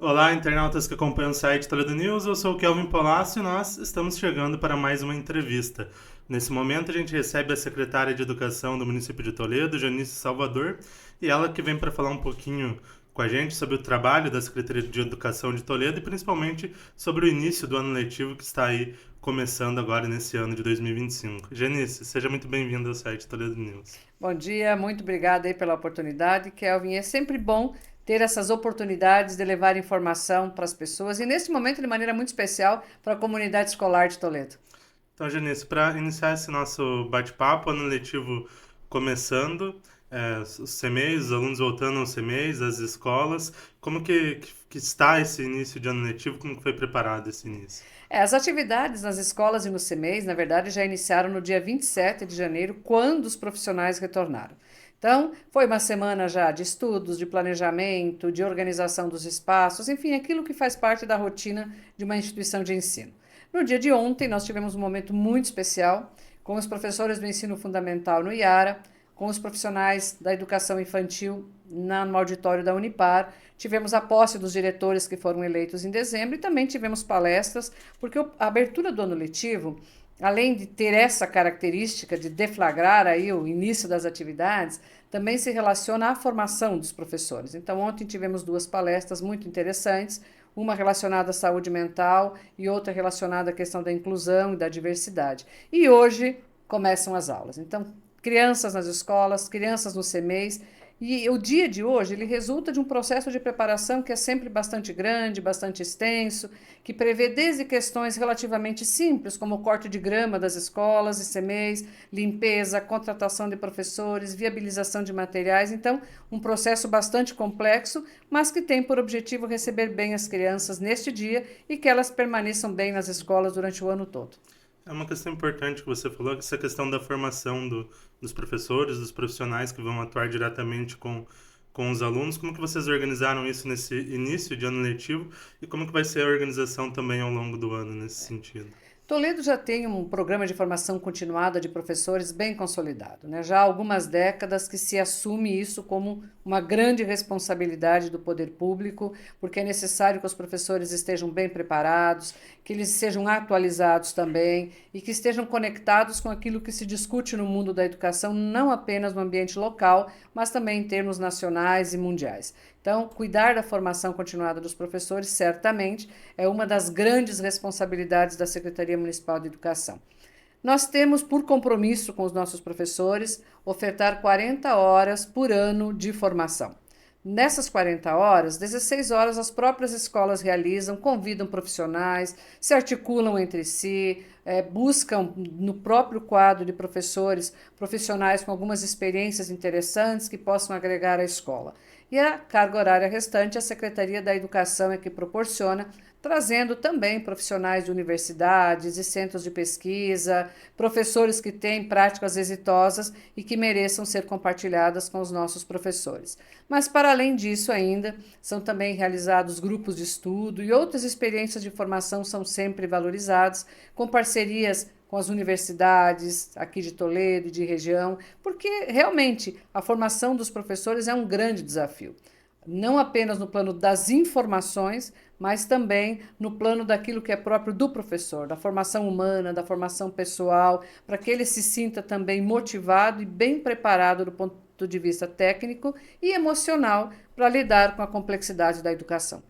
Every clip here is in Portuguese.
Olá, internautas que acompanham o site Toledo News, eu sou o Kelvin Polácio e nós estamos chegando para mais uma entrevista. Nesse momento a gente recebe a secretária de Educação do município de Toledo, Janice Salvador, e ela que vem para falar um pouquinho com a gente sobre o trabalho da Secretaria de Educação de Toledo e principalmente sobre o início do ano letivo que está aí começando agora nesse ano de 2025. Janice, seja muito bem-vinda ao site Toledo News. Bom dia, muito obrigada aí pela oportunidade, Kelvin. É sempre bom ter essas oportunidades de levar informação para as pessoas e, nesse momento, de maneira muito especial, para a comunidade escolar de Toledo. Então, Janice, para iniciar esse nosso bate-papo, ano letivo começando, os CMEs, os alunos voltando aos CMEs, as escolas, como que está esse início de ano letivo, como que foi preparado esse início? As atividades nas escolas e nos CMEs, na verdade, já iniciaram no dia 27 de janeiro, quando os profissionais retornaram. Então, foi uma semana já de estudos, de planejamento, de organização dos espaços, enfim, aquilo que faz parte da rotina de uma instituição de ensino. No dia de ontem, nós tivemos um momento muito especial com os professores do ensino fundamental no IARA, com os profissionais da educação infantil no auditório da Unipar. Tivemos a posse dos diretores que foram eleitos em dezembro e também tivemos palestras, porque a abertura do ano letivo, além de ter essa característica de deflagrar aí o início das atividades, também se relaciona à formação dos professores. Então, ontem tivemos duas palestras muito interessantes, uma relacionada à saúde mental e outra relacionada à questão da inclusão e da diversidade. E hoje começam as aulas. Então, crianças nas escolas, crianças nos CMEs, e o dia de hoje ele resulta de um processo de preparação que é sempre bastante grande, bastante extenso, que prevê desde questões relativamente simples, como o corte de grama das escolas e CMEs, limpeza, contratação de professores, viabilização de materiais. Então, um processo bastante complexo, mas que tem por objetivo receber bem as crianças neste dia e que elas permaneçam bem nas escolas durante o ano todo. É uma questão importante que você falou, essa questão da formação dos professores, dos profissionais que vão atuar diretamente com os alunos. Como que vocês organizaram isso nesse início de ano letivo e como que vai ser a organização também ao longo do ano nesse sentido? Toledo já tem um programa de formação continuada de professores bem consolidado, né? Já há algumas décadas que se assume isso como uma grande responsabilidade do poder público, porque é necessário que os professores estejam bem preparados, que eles sejam atualizados também e que estejam conectados com aquilo que se discute no mundo da educação, não apenas no ambiente local, mas também em termos nacionais e mundiais. Então, cuidar da formação continuada dos professores, certamente, é uma das grandes responsabilidades da Secretaria Municipal de Educação. Nós temos por compromisso com os nossos professores ofertar 40 horas por ano de formação. Nessas 40 horas, 16 horas as próprias escolas realizam, convidam profissionais, se articulam entre si, buscam no próprio quadro de professores profissionais com algumas experiências interessantes que possam agregar à escola. E a carga horária restante, a Secretaria da Educação é que proporciona, trazendo também profissionais de universidades e centros de pesquisa, professores que têm práticas exitosas e que mereçam ser compartilhadas com os nossos professores. Mas, para além disso, ainda são também realizados grupos de estudo e outras experiências de formação são sempre valorizadas, com parcerias com as universidades aqui de Toledo e de região, porque realmente a formação dos professores é um grande desafio. Não apenas no plano das informações, mas também no plano daquilo que é próprio do professor, da formação humana, da formação pessoal, para que ele se sinta também motivado e bem preparado do ponto de vista técnico e emocional para lidar com a complexidade da educação.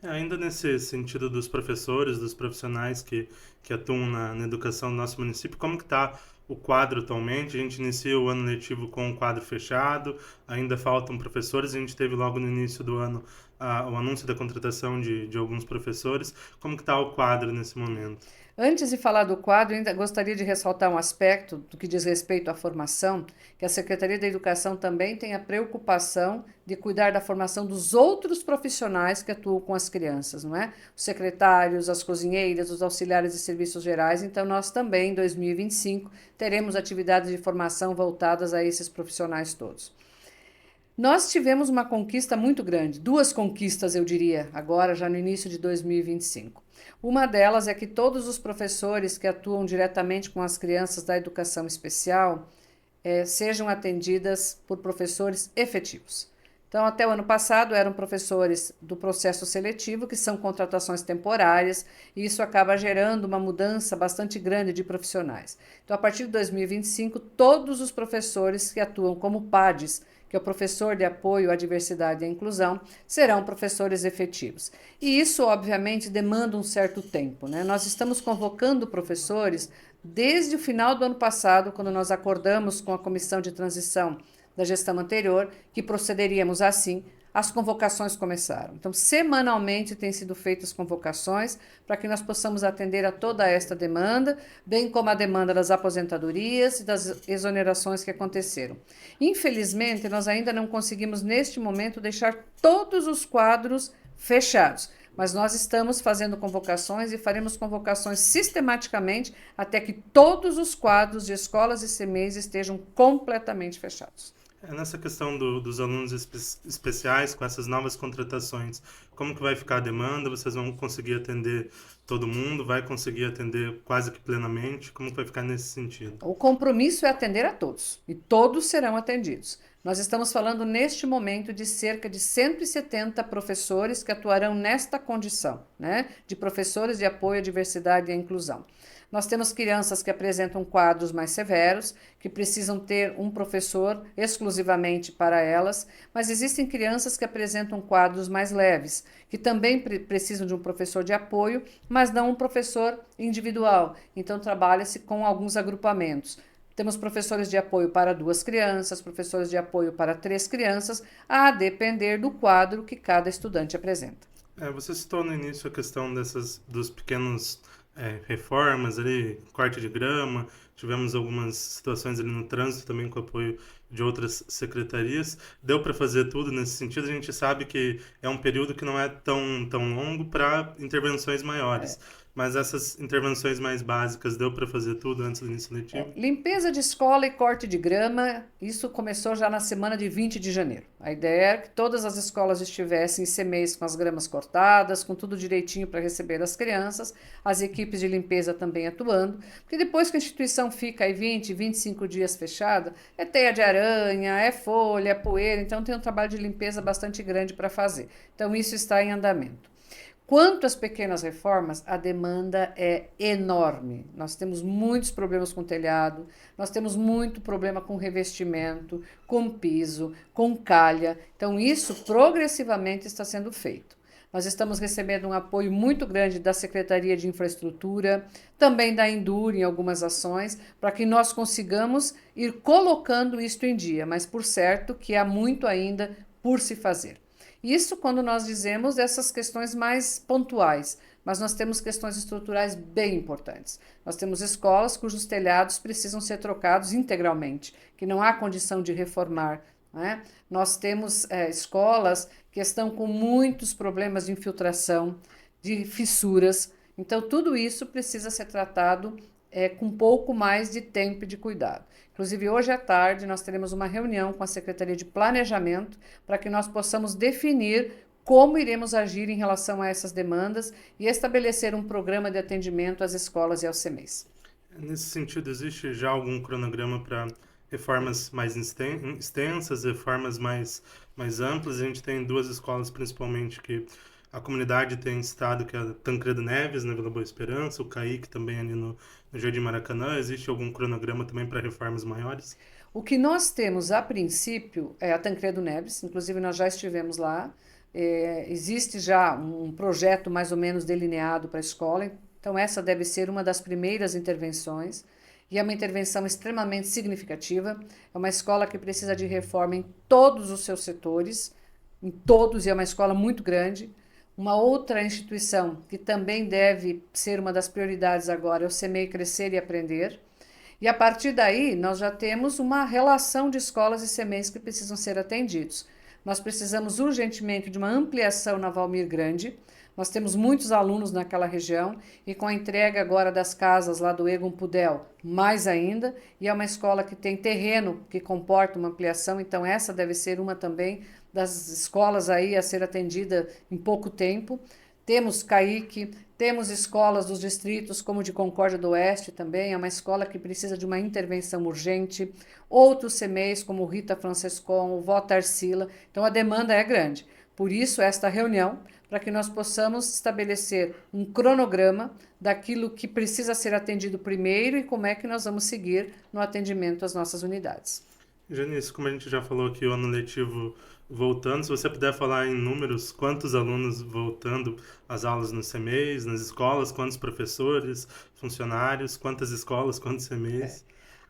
Ainda nesse sentido dos professores, dos profissionais que atuam na educação do nosso município, como que está o quadro atualmente? A gente inicia o ano letivo com o quadro fechado, ainda faltam professores, a gente teve logo no início do ano o anúncio da contratação de alguns professores. Como que está o quadro nesse momento? Antes de falar do quadro, ainda gostaria de ressaltar um aspecto do que diz respeito à formação, que a Secretaria da Educação também tem a preocupação de cuidar da formação dos outros profissionais que atuam com as crianças, não é? Os secretários, as cozinheiras, os auxiliares de serviços gerais. Então, nós também, em 2025, teremos atividades de formação voltadas a esses profissionais todos. Nós tivemos uma conquista muito grande, duas conquistas, eu diria, agora já no início de 2025. Uma delas é que todos os professores que atuam diretamente com as crianças da educação especial sejam atendidas por professores efetivos. Então, até o ano passado, eram professores do processo seletivo, que são contratações temporárias, e isso acaba gerando uma mudança bastante grande de profissionais. Então, a partir de 2025, todos os professores que atuam como PADs, que é o professor de apoio à diversidade e à inclusão, serão professores efetivos. E isso, obviamente, demanda um certo tempo, né? Nós estamos convocando professores desde o final do ano passado, quando nós acordamos com a comissão de transição da gestão anterior, que procederíamos assim. As convocações começaram. Então, semanalmente têm sido feitas convocações para que nós possamos atender a toda esta demanda, bem como a demanda das aposentadorias e das exonerações que aconteceram. Infelizmente, nós ainda não conseguimos, neste momento, deixar todos os quadros fechados, mas nós estamos fazendo convocações e faremos convocações sistematicamente até que todos os quadros de escolas e CMEs estejam completamente fechados. Nessa questão dos alunos especiais, com essas novas contratações, como que vai ficar a demanda? Vocês vão conseguir atender todo mundo? Vai conseguir atender quase que plenamente? Como que vai ficar nesse sentido? O compromisso é atender a todos, e todos serão atendidos. Nós estamos falando neste momento de cerca de 170 professores que atuarão nesta condição, né, de professores de apoio à diversidade e à inclusão. Nós temos crianças que apresentam quadros mais severos, que precisam ter um professor exclusivamente para elas, mas existem crianças que apresentam quadros mais leves, que também precisam de um professor de apoio, mas não um professor individual. Então, trabalha-se com alguns agrupamentos. Temos professores de apoio para 2 crianças, professores de apoio para 3 crianças, a depender do quadro que cada estudante apresenta. Você citou no início a questão dos pequenos reformas ali, corte de grama, tivemos algumas situações ali no trânsito também com apoio de outras secretarias. Deu para fazer tudo nesse sentido? A gente sabe que é um período que não é tão longo para intervenções maiores. Mas essas intervenções mais básicas, deu para fazer tudo antes do início letivo? Limpeza de escola e corte de grama, isso começou já na semana de 20 de janeiro. A ideia era que todas as escolas estivessem em CMEs com as gramas cortadas, com tudo direitinho para receber as crianças, as equipes de limpeza também atuando, porque depois que a instituição fica aí 20, 25 dias fechada, é teia de aranha, é folha, é poeira, então tem um trabalho de limpeza bastante grande para fazer. Então isso está em andamento. Quanto às pequenas reformas, a demanda é enorme. Nós temos muitos problemas com telhado, nós temos muito problema com revestimento, com piso, com calha. Então, isso progressivamente está sendo feito. Nós estamos recebendo um apoio muito grande da Secretaria de Infraestrutura, também da Endur em algumas ações, para que nós consigamos ir colocando isto em dia, mas por certo que há muito ainda por se fazer. Isso quando nós dizemos dessas questões mais pontuais, mas nós temos questões estruturais bem importantes. Nós temos escolas cujos telhados precisam ser trocados integralmente, que não há condição de reformar, né? Nós temos escolas que estão com muitos problemas de infiltração, de fissuras. Então, tudo isso precisa ser tratado com um pouco mais de tempo e de cuidado. Inclusive, hoje à tarde, nós teremos uma reunião com a Secretaria de Planejamento para que nós possamos definir como iremos agir em relação a essas demandas e estabelecer um programa de atendimento às escolas e aos CMEs. Nesse sentido, existe já algum cronograma para reformas mais extensas, reformas mais amplas? A gente tem 2 escolas, principalmente, que a comunidade tem citado, que é a Tancredo Neves, na Vila Boa Esperança, o Caique também ali no Jardim Maracanã. Existe algum cronograma também para reformas maiores? O que nós temos, a princípio, é a Tancredo Neves, inclusive nós já estivemos lá. Existe já um projeto mais ou menos delineado para a escola, então essa deve ser uma das primeiras intervenções. E é uma intervenção extremamente significativa. É uma escola que precisa de reforma em todos os seus setores, em todos, e é uma escola muito grande. Uma outra instituição que também deve ser uma das prioridades agora é o CMEI Crescer e Aprender. E a partir daí, nós já temos uma relação de escolas e CMEIs que precisam ser atendidos. Nós precisamos urgentemente de uma ampliação na Valmir Grande. Nós temos muitos alunos naquela região e com a entrega agora das casas lá do Egon Pudel, mais ainda, e é uma escola que tem terreno que comporta uma ampliação, então essa deve ser uma também das escolas aí a ser atendida em pouco tempo. Temos CAIC, temos escolas dos distritos, como de Concórdia do Oeste também, é uma escola que precisa de uma intervenção urgente. Outros CMEs, como o Rita Francescon, o Vó Tarsila. Então, a demanda é grande. Por isso, esta reunião, para que nós possamos estabelecer um cronograma daquilo que precisa ser atendido primeiro e como é que nós vamos seguir no atendimento às nossas unidades. Janice, como a gente já falou aqui, o ano letivo voltando, se você puder falar em números, quantos alunos voltando às aulas nos CMEs, nas escolas, quantos professores, funcionários, quantas escolas, quantos CMEs?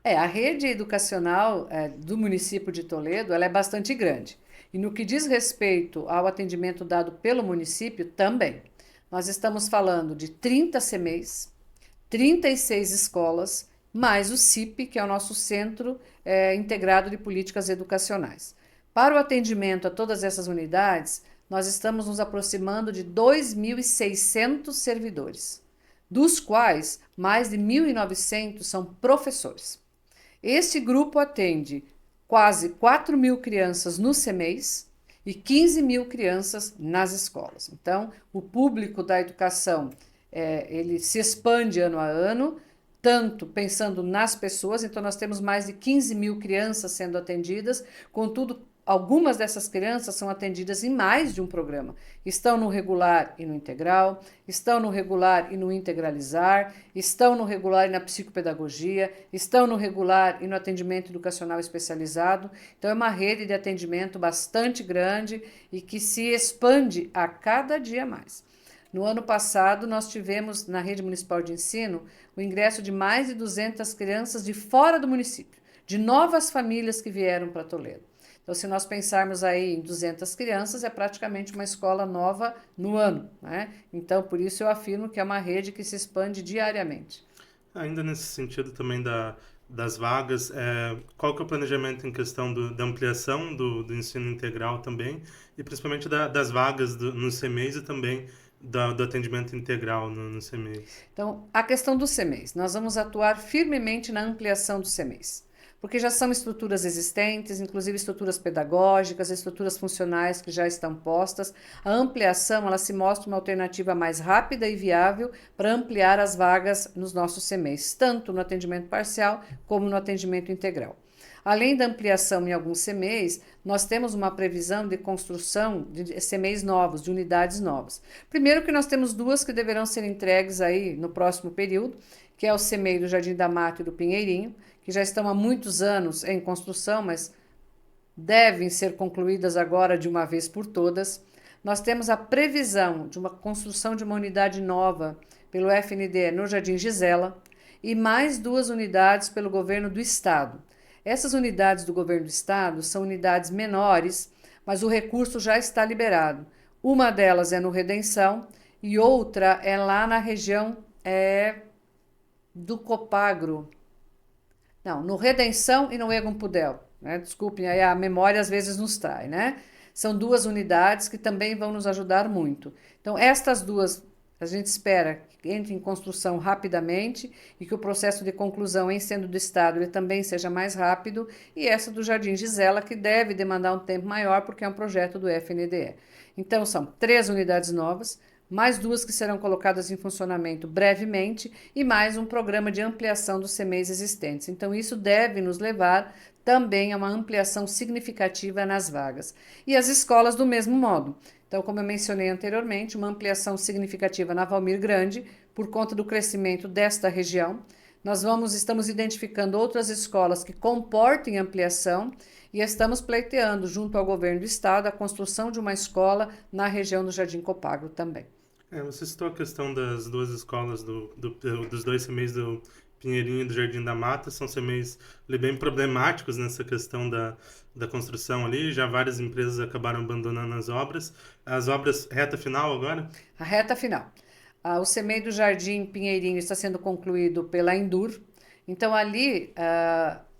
A rede educacional do município de Toledo, ela é bastante grande. E no que diz respeito ao atendimento dado pelo município, também. Nós estamos falando de 30 CMEs, 36 escolas, mais o CIP, que é o nosso Centro Integrado de Políticas Educacionais. Para o atendimento a todas essas unidades, nós estamos nos aproximando de 2.600 servidores, dos quais mais de 1.900 são professores. Este grupo atende quase 4.000 crianças nos CMEs e 15.000 crianças nas escolas. Então, o público da educação ele se expande ano a ano, tanto pensando nas pessoas. Então, nós temos mais de 15.000 crianças sendo atendidas, contudo, algumas dessas crianças são atendidas em mais de um programa. Estão no regular e no integral, estão no regular e no integralizar, estão no regular e na psicopedagogia, estão no regular e no atendimento educacional especializado. Então, é uma rede de atendimento bastante grande e que se expande a cada dia mais. No ano passado, nós tivemos na rede municipal de ensino o ingresso de mais de 200 crianças de fora do município, de novas famílias que vieram para Toledo. Então, se nós pensarmos aí em 200 crianças, é praticamente uma escola nova no ano, né? Então, por isso eu afirmo que é uma rede que se expande diariamente. Ainda nesse sentido também das vagas, qual que é o planejamento em questão da ampliação do ensino integral também, e principalmente das vagas nos CMEs e também do atendimento integral nos CMEs? Então, a questão dos CMEs, nós vamos atuar firmemente na ampliação dos CMEs. Porque já são estruturas existentes, inclusive estruturas pedagógicas, estruturas funcionais que já estão postas. A ampliação, ela se mostra uma alternativa mais rápida e viável para ampliar as vagas nos nossos CMEs, tanto no atendimento parcial como no atendimento integral. Além da ampliação em alguns CMEs, nós temos uma previsão de construção de CMEs novos, de unidades novas. Primeiro que nós temos duas que deverão ser entregues aí no próximo período, que é o CMEI do Jardim da Mata e do Pinheirinho, que já estão há muitos anos em construção, mas devem ser concluídas agora de uma vez por todas. Nós temos a previsão de uma construção de uma unidade nova pelo FNDE no Jardim Gisela e mais 2 unidades pelo governo do estado. Essas unidades do governo do estado são unidades menores, mas o recurso já está liberado. Uma delas é no Redenção e outra é lá na região do Copagro. Não, no Redenção e no Egon Pudel, né? Desculpem, aí a memória às vezes nos trai, né? São 2 unidades que também vão nos ajudar muito. Então, estas 2, a gente espera que entrem em construção rapidamente e que o processo de conclusão, em sendo do Estado, ele também seja mais rápido. E essa do Jardim Gisela, que deve demandar um tempo maior, porque é um projeto do FNDE. Então, são 3 unidades novas, mais 2 que serão colocadas em funcionamento brevemente e mais um programa de ampliação dos CMEs existentes. Então, isso deve nos levar também a uma ampliação significativa nas vagas. E as escolas do mesmo modo. Então, como eu mencionei anteriormente, uma ampliação significativa na Valmir Grande, por conta do crescimento desta região. Estamos identificando outras escolas que comportem ampliação e estamos pleiteando, junto ao governo do estado, a construção de uma escola na região do Jardim Copagro também. Você citou a questão das 2 escolas, dos 2 CMEs do Pinheirinho e do Jardim da Mata, são CMEs bem problemáticos nessa questão da construção ali, já várias empresas acabaram abandonando as obras reta final agora? A reta final. O CMEI do Jardim Pinheirinho está sendo concluído pela Endur, então ali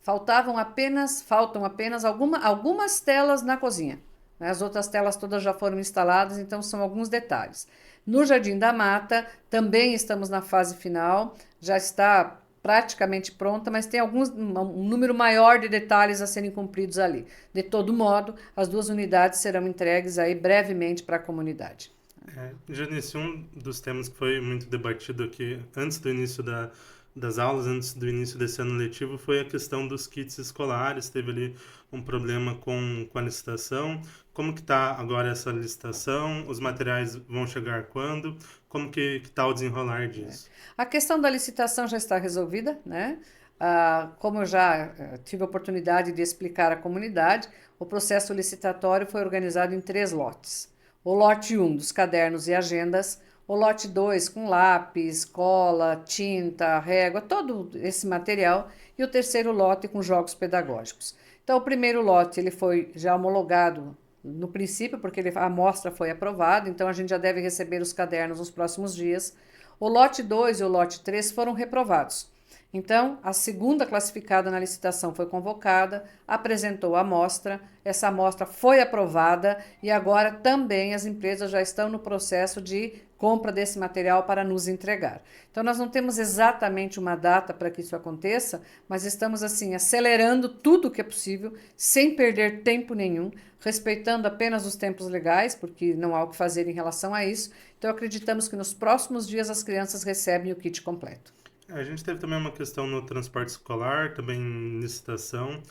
faltam apenas algumas telas na cozinha. Né? As outras telas todas já foram instaladas, então são alguns detalhes. No Jardim da Mata, também estamos na fase final, já está praticamente pronta, mas tem um número maior de detalhes a serem cumpridos ali. De todo modo, as 2 unidades serão entregues aí brevemente para a comunidade. Janice, um dos temas que foi muito debatido aqui antes do início das aulas, antes do início desse ano letivo, foi a questão dos kits escolares. Teve ali um problema com a licitação. Como que está agora essa licitação? Os materiais vão chegar quando? Como que está o desenrolar disso? A questão da licitação já está resolvida, né? Como eu já tive a oportunidade de explicar à comunidade, o processo licitatório foi organizado em 3 lotes. O lote 1 dos cadernos e agendas, o lote 2 com lápis, cola, tinta, régua, todo esse material, e o terceiro lote com jogos pedagógicos. Então, o primeiro lote ele foi já homologado no princípio, porque a amostra foi aprovada, então a gente já deve receber os cadernos nos próximos dias. O lote 2 e o lote 3 foram reprovados. Então, a segunda classificada na licitação foi convocada, apresentou a amostra, essa amostra foi aprovada e agora também as empresas já estão no processo de compra desse material para nos entregar. Então, nós não temos exatamente uma data para que isso aconteça, mas estamos assim acelerando tudo o que é possível, sem perder tempo nenhum, respeitando apenas os tempos legais, porque não há o que fazer em relação a isso. Então, acreditamos que nos próximos dias as crianças recebem o kit completo. A gente teve também uma questão no transporte escolar, também em licitação.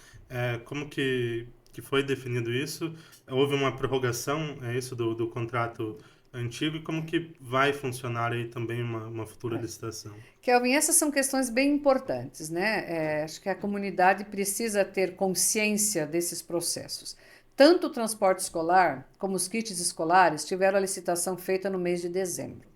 Como que foi definido isso? Houve uma prorrogação, é isso, do contrato antigo, e como que vai funcionar aí também uma futura licitação? Kelvin, essas são questões bem importantes, né? Acho que a comunidade precisa ter consciência desses processos. Tanto o transporte escolar como os kits escolares tiveram a licitação feita no mês de dezembro.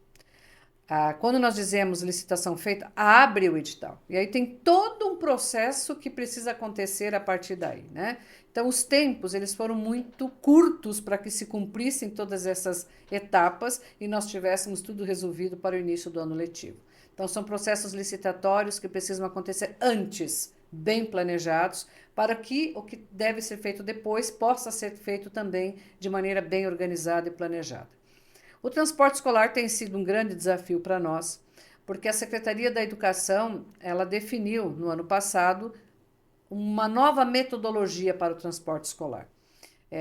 Quando nós dizemos licitação feita, abre o edital. E aí tem todo um processo que precisa acontecer a partir daí, né? Então, os tempos, eles foram muito curtos para que se cumprissem todas essas etapas e nós tivéssemos tudo resolvido para o início do ano letivo. Então, são processos licitatórios que precisam acontecer antes, bem planejados, para que o que deve ser feito depois possa ser feito também de maneira bem organizada e planejada. O transporte escolar tem sido um grande desafio para nós, porque a Secretaria da Educação, ela definiu no ano passado uma nova metodologia para o transporte escolar.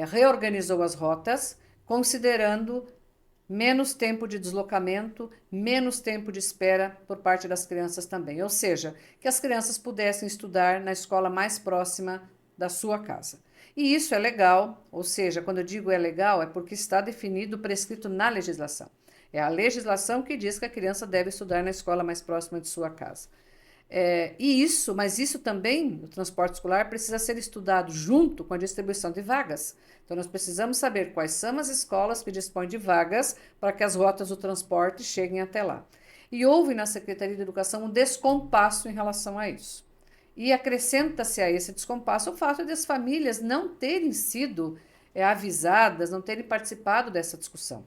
Reorganizou as rotas, considerando menos tempo de deslocamento, menos tempo de espera por parte das crianças também. Ou seja, que as crianças pudessem estudar na escola mais próxima da sua casa. E isso é legal, ou seja, quando eu digo é legal, é porque está definido, prescrito na legislação. É a legislação que diz que a criança deve estudar na escola mais próxima de sua casa. Mas isso também, o transporte escolar, precisa ser estudado junto com a distribuição de vagas. Então, nós precisamos saber quais são as escolas que dispõem de vagas para que as rotas do transporte cheguem até lá. E houve na Secretaria de Educação um descompasso em relação a isso. E acrescenta-se a esse descompasso o fato de as famílias não terem sido avisadas, não terem participado dessa discussão.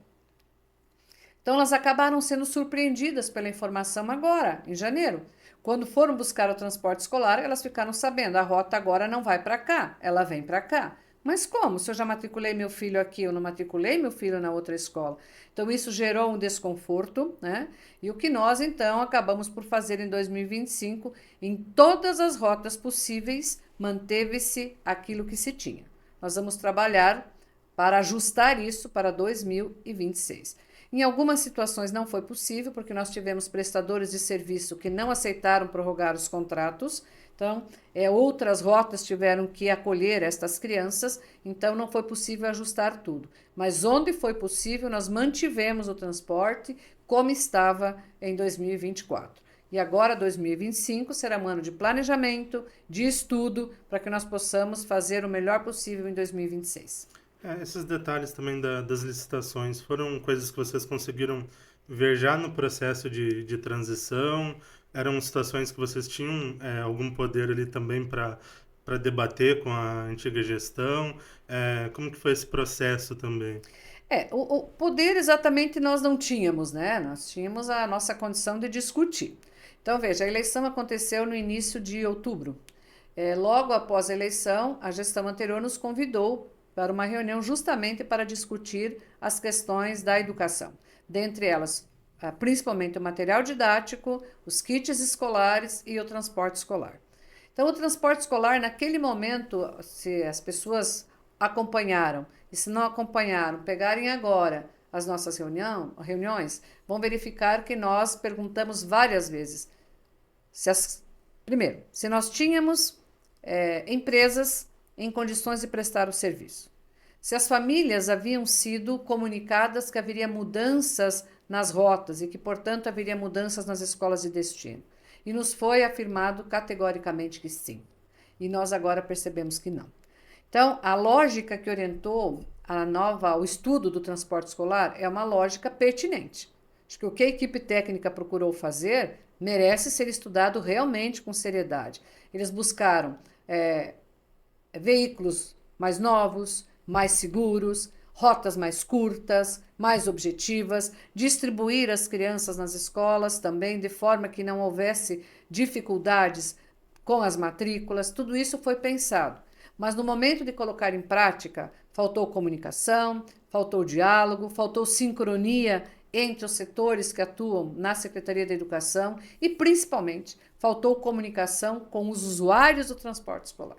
Então, elas acabaram sendo surpreendidas pela informação agora, em janeiro. Quando foram buscar o transporte escolar, elas ficaram sabendo, a rota agora não vai para cá, ela vem para cá. Mas como? Se eu já matriculei meu filho aqui, eu não matriculei meu filho na outra escola. Então, isso gerou um desconforto, né? E o que nós, então, acabamos por fazer em 2025, em todas as rotas possíveis, manteve-se aquilo que se tinha. Nós vamos trabalhar para ajustar isso para 2026. Em algumas situações não foi possível, porque nós tivemos prestadores de serviço que não aceitaram prorrogar os contratos. Então, outras rotas tiveram que acolher estas crianças, então não foi possível ajustar tudo. Mas onde foi possível, nós mantivemos o transporte como estava em 2024. E agora, 2025, será um ano de planejamento, de estudo, para que nós possamos fazer o melhor possível em 2026. Esses detalhes também das licitações foram coisas que vocês conseguiram ver já no processo de transição? Eram situações que vocês tinham algum poder ali também para debater com a antiga gestão? Como que foi esse processo também? O poder exatamente nós não tínhamos, né? Nós tínhamos a nossa condição de discutir. Então, veja, a eleição aconteceu no início de outubro. Logo após a eleição, a gestão anterior nos convidou para uma reunião justamente para discutir as questões da educação. Dentre elas, principalmente o material didático, os kits escolares e o transporte escolar. Então, o transporte escolar, naquele momento, se as pessoas acompanharam, e se não acompanharam, pegarem agora as nossas reuniões, vão verificar que nós perguntamos várias vezes primeiro, se nós tínhamos empresas em condições de prestar o serviço. Se as famílias haviam sido comunicadas que haveria mudanças nas rotas e que, portanto, haveria mudanças nas escolas de destino. E nos foi afirmado categoricamente que sim. E nós agora percebemos que não. Então, a lógica que orientou o estudo do transporte escolar é uma lógica pertinente. Acho que o que a equipe técnica procurou fazer merece ser estudado realmente com seriedade. Eles buscaram veículos mais novos, mais seguros, rotas mais curtas, mais objetivas, distribuir as crianças nas escolas também de forma que não houvesse dificuldades com as matrículas. Tudo isso foi pensado. Mas no momento de colocar em prática, faltou comunicação, faltou diálogo, faltou sincronia entre os setores que atuam na Secretaria da Educação e, principalmente, faltou comunicação com os usuários do transporte escolar.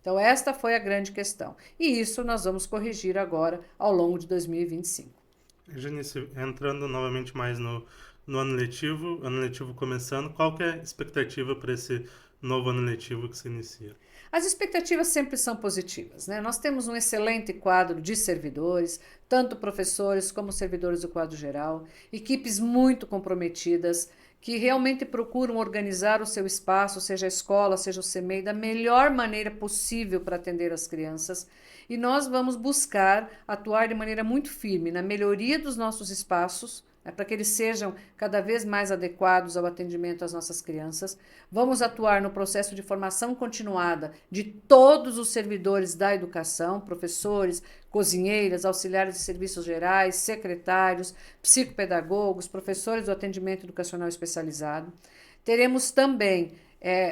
Então, esta foi a grande questão. E isso nós vamos corrigir agora ao longo de 2025. Janice, entrando novamente mais no ano letivo começando, qual que é a expectativa para esse novo ano letivo que se inicia? As expectativas sempre são positivas, né? Nós temos um excelente quadro de servidores, tanto professores como servidores do quadro geral, equipes muito comprometidas, que realmente procuram organizar o seu espaço, seja a escola, seja o CMEI, da melhor maneira possível para atender as crianças. E nós vamos buscar atuar de maneira muito firme na melhoria dos nossos espaços, para que eles sejam cada vez mais adequados ao atendimento às nossas crianças. Vamos atuar no processo de formação continuada de todos os servidores da educação, professores, cozinheiras, auxiliares de serviços gerais, secretários, psicopedagogos, professores do atendimento educacional especializado. Teremos também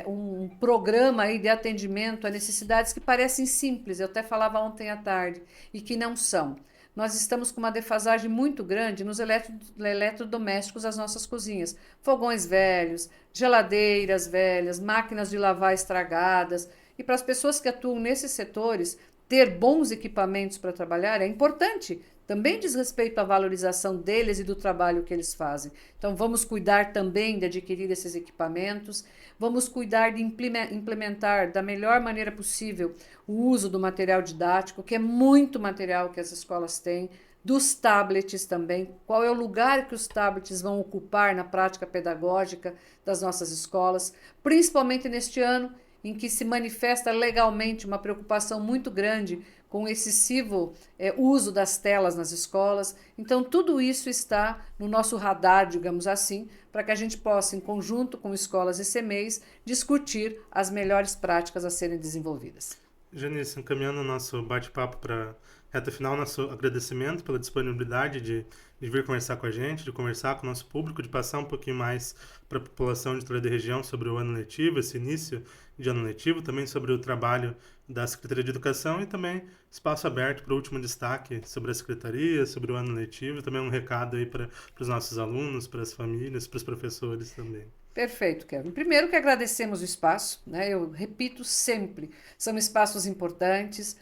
um programa aí de atendimento a necessidades que parecem simples, eu até falava ontem à tarde, e que não são. Nós estamos com uma defasagem muito grande nos eletrodomésticos das nossas cozinhas. Fogões velhos, geladeiras velhas, máquinas de lavar estragadas. E para as pessoas que atuam nesses setores, ter bons equipamentos para trabalhar é importante. Também diz respeito à valorização deles e do trabalho que eles fazem. Então, vamos cuidar também de adquirir esses equipamentos, vamos cuidar de implementar da melhor maneira possível o uso do material didático, que é muito material que as escolas têm, dos tablets também, qual é o lugar que os tablets vão ocupar na prática pedagógica das nossas escolas, principalmente neste ano em que se manifesta legalmente uma preocupação muito grande com o excessivo uso das telas nas escolas. Então, tudo isso está no nosso radar, digamos assim, para que a gente possa, em conjunto com escolas e CMEIs, discutir as melhores práticas a serem desenvolvidas. Janice, encaminhando o nosso bate-papo para reta final, nosso agradecimento pela disponibilidade de vir conversar com a gente, de conversar com o nosso público, de passar um pouquinho mais para a população de Toledo e região sobre o ano letivo, esse início de ano letivo, também sobre o trabalho da Secretaria de Educação e também espaço aberto para o último destaque sobre a Secretaria, sobre o ano letivo, também um recado aí para os nossos alunos, para as famílias, para os professores também. Perfeito, Kevin. Primeiro que agradecemos o espaço, né? Eu repito sempre, são espaços importantes,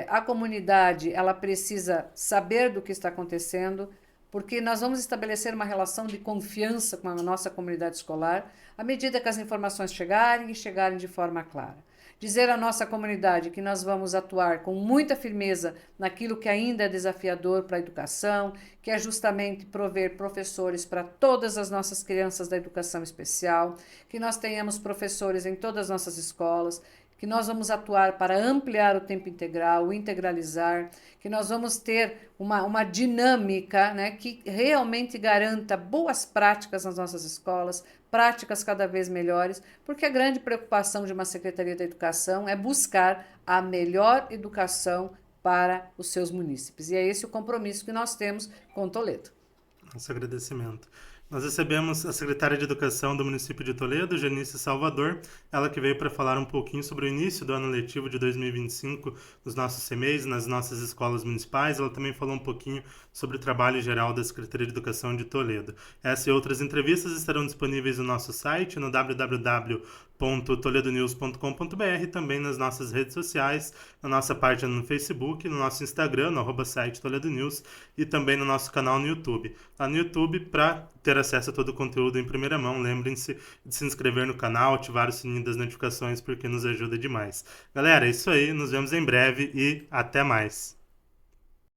a comunidade ela precisa saber do que está acontecendo, porque nós vamos estabelecer uma relação de confiança com a nossa comunidade escolar à medida que as informações chegarem e chegarem de forma clara. Dizer à nossa comunidade que nós vamos atuar com muita firmeza naquilo que ainda é desafiador para a educação, que é justamente prover professores para todas as nossas crianças da educação especial, que nós tenhamos professores em todas as nossas escolas, que nós vamos atuar para ampliar o tempo integral, integralizar, que nós vamos ter uma dinâmica, né, que realmente garanta boas práticas nas nossas escolas, práticas cada vez melhores, porque a grande preocupação de uma Secretaria da Educação é buscar a melhor educação para os seus munícipes. E é esse o compromisso que nós temos com Toledo. Nosso agradecimento. Nós recebemos a secretária de Educação do município de Toledo, Janice Salvador, ela que veio para falar um pouquinho sobre o início do ano letivo de 2025 nos nossos CMEIs, nas nossas escolas municipais. Ela também falou um pouquinho sobre o trabalho geral da Secretaria de Educação de Toledo. Essa e outras entrevistas estarão disponíveis no nosso site, no www.toledo.gov.br. www.toledonews.com.br, também nas nossas redes sociais, na nossa página no Facebook, no nosso Instagram, no @site Toledo News, e também no nosso canal no YouTube. Lá no YouTube, para ter acesso a todo o conteúdo em primeira mão, lembrem-se de se inscrever no canal, ativar o sininho das notificações, porque nos ajuda demais. Galera, é isso aí, nos vemos em breve e até mais!